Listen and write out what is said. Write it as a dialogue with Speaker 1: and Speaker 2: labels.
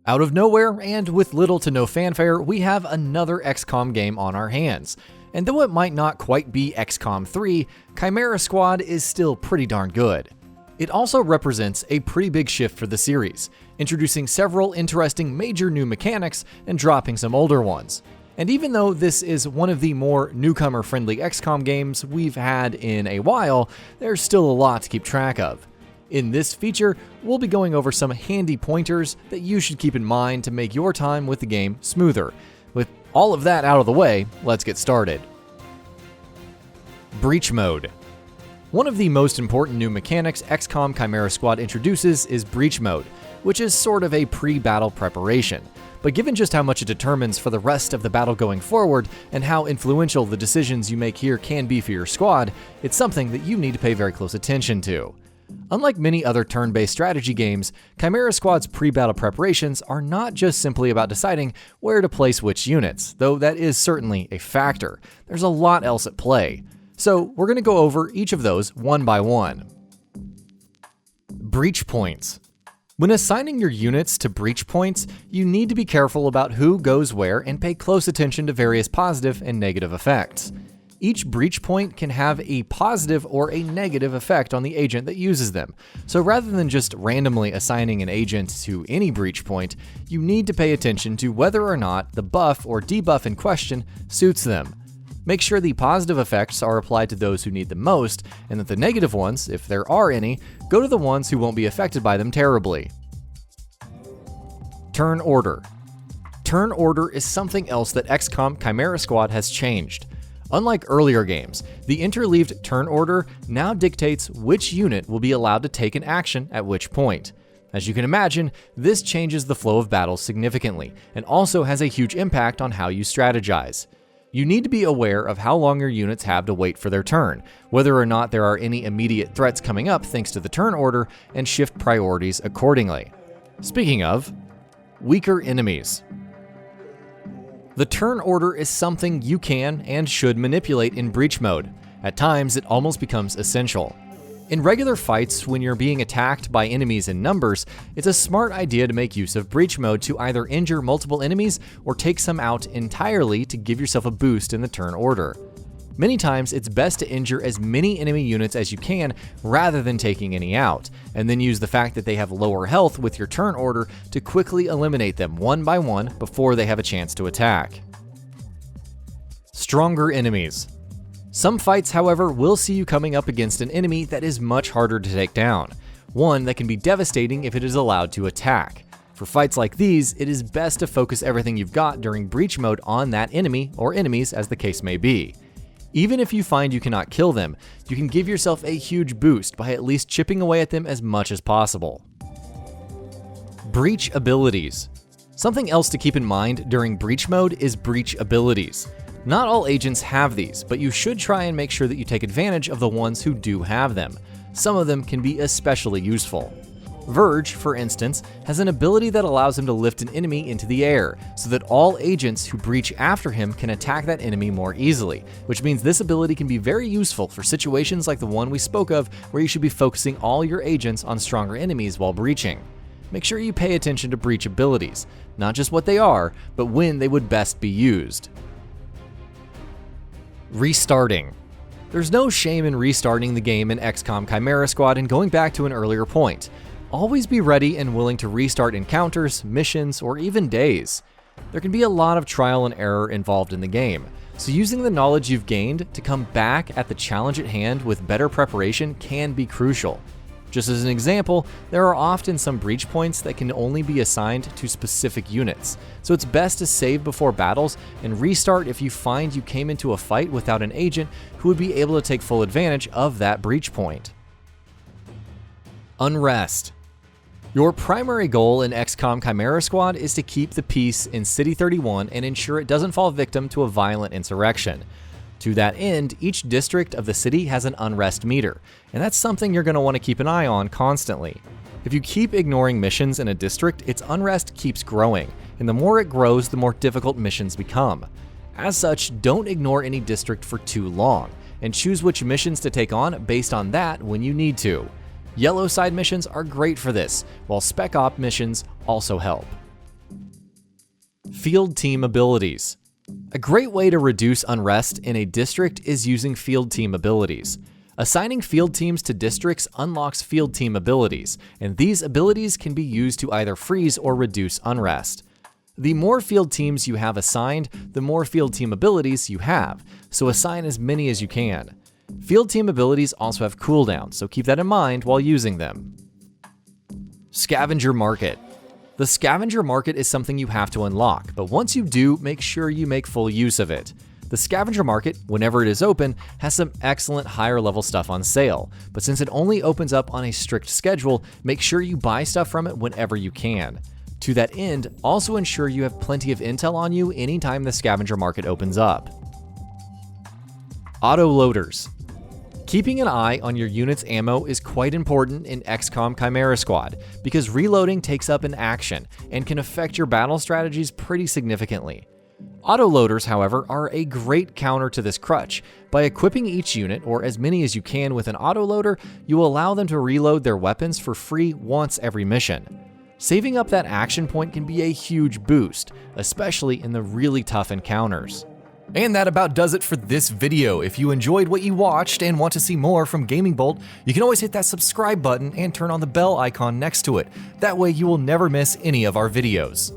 Speaker 1: Out of nowhere, and with little to no fanfare, we have another XCOM game on our hands. And though it might not quite be XCOM 3, Chimera Squad is still pretty darn good. It also represents a pretty big shift for the series, introducing several interesting major new mechanics and dropping some older ones. And even though this is one of the more newcomer-friendly XCOM games we've had in a while, there's still a lot to keep track of. In this feature, we'll be going over some handy pointers that you should keep in mind to make your time with the game smoother. With all of that out of the way, let's get started. Breach Mode. One of the most important new mechanics XCOM Chimera Squad introduces is Breach Mode, which is sort of a pre-battle preparation. But given just how much it determines for the rest of the battle going forward, and how influential the decisions you make here can be for your squad, it's something that you need to pay very close attention to. Unlike many other turn-based strategy games, Chimera Squad's pre-battle preparations are not just simply about deciding where to place which units, though that is certainly a factor. There's a lot else at play. So we're going to go over each of those one by one. Breach points. When assigning your units to breach points, you need to be careful about who goes where and pay close attention to various positive and negative effects. Each breach point can have a positive or a negative effect on the agent that uses them, so rather than just randomly assigning an agent to any breach point, you need to pay attention to whether or not the buff or debuff in question suits them. Make sure the positive effects are applied to those who need them most, and that the negative ones, if there are any, go to the ones who won't be affected by them terribly. Turn order. Turn order is something else that XCOM Chimera Squad has changed. Unlike earlier games, the interleaved turn order now dictates which unit will be allowed to take an action at which point. As you can imagine, this changes the flow of battle significantly, and also has a huge impact on how you strategize. You need to be aware of how long your units have to wait for their turn, whether or not there are any immediate threats coming up thanks to the turn order, and shift priorities accordingly. Speaking of, weaker enemies. The turn order is something you can and should manipulate in breach mode. At times, it almost becomes essential. In regular fights, when you're being attacked by enemies in numbers, it's a smart idea to make use of breach mode to either injure multiple enemies or take some out entirely to give yourself a boost in the turn order. Many times, it's best to injure as many enemy units as you can rather than taking any out, and then use the fact that they have lower health with your turn order to quickly eliminate them one by one before they have a chance to attack. Stronger enemies. Some fights, however, will see you coming up against an enemy that is much harder to take down, one that can be devastating if it is allowed to attack. For fights like these, it is best to focus everything you've got during breach mode on that enemy, or enemies as the case may be. Even if you find you cannot kill them, you can give yourself a huge boost by at least chipping away at them as much as possible. Breach abilities. Something else to keep in mind during breach mode is breach abilities. Not all agents have these, but you should try and make sure that you take advantage of the ones who do have them. Some of them can be especially useful. Verge, for instance, has an ability that allows him to lift an enemy into the air, so that all agents who breach after him can attack that enemy more easily, which means this ability can be very useful for situations like the one we spoke of, where you should be focusing all your agents on stronger enemies while breaching. Make sure you pay attention to breach abilities, not just what they are, but when they would best be used. Restarting. There's no shame in restarting the game in XCOM Chimera Squad and going back to an earlier point. Always be ready and willing to restart encounters, missions, or even days. There can be a lot of trial and error involved in the game, so using the knowledge you've gained to come back at the challenge at hand with better preparation can be crucial. Just as an example, there are often some breach points that can only be assigned to specific units, so it's best to save before battles and restart if you find you came into a fight without an agent who would be able to take full advantage of that breach point. Unrest. Your primary goal in XCOM Chimera Squad is to keep the peace in City 31 and ensure it doesn't fall victim to a violent insurrection. To that end, each district of the city has an unrest meter, and that's something you're going to want to keep an eye on constantly. If you keep ignoring missions in a district, its unrest keeps growing, and the more it grows, the more difficult missions become. As such, don't ignore any district for too long, and choose which missions to take on based on that when you need to. Yellow side missions are great for this, while Spec Op missions also help. Field team abilities. A great way to reduce unrest in a district is using field team abilities. Assigning field teams to districts unlocks field team abilities, and these abilities can be used to either freeze or reduce unrest. The more field teams you have assigned, the more field team abilities you have, so assign as many as you can. Field team abilities also have cooldowns, so keep that in mind while using them. Scavenger Market. The Scavenger Market is something you have to unlock, but once you do, make sure you make full use of it. The Scavenger Market, whenever it is open, has some excellent higher level stuff on sale, but since it only opens up on a strict schedule, make sure you buy stuff from it whenever you can. To that end, also ensure you have plenty of intel on you anytime the Scavenger Market opens up. Auto loaders. Keeping an eye on your unit's ammo is quite important in XCOM Chimera Squad, because reloading takes up an action and can affect your battle strategies pretty significantly. Autoloaders, however, are a great counter to this crutch. By equipping each unit, or as many as you can with an autoloader, you will allow them to reload their weapons for free once every mission. Saving up that action point can be a huge boost, especially in the really tough encounters. And that about does it for this video. If you enjoyed what you watched and want to see more from GamingBolt, you can always hit that subscribe button and turn on the bell icon next to it. That way you will never miss any of our videos.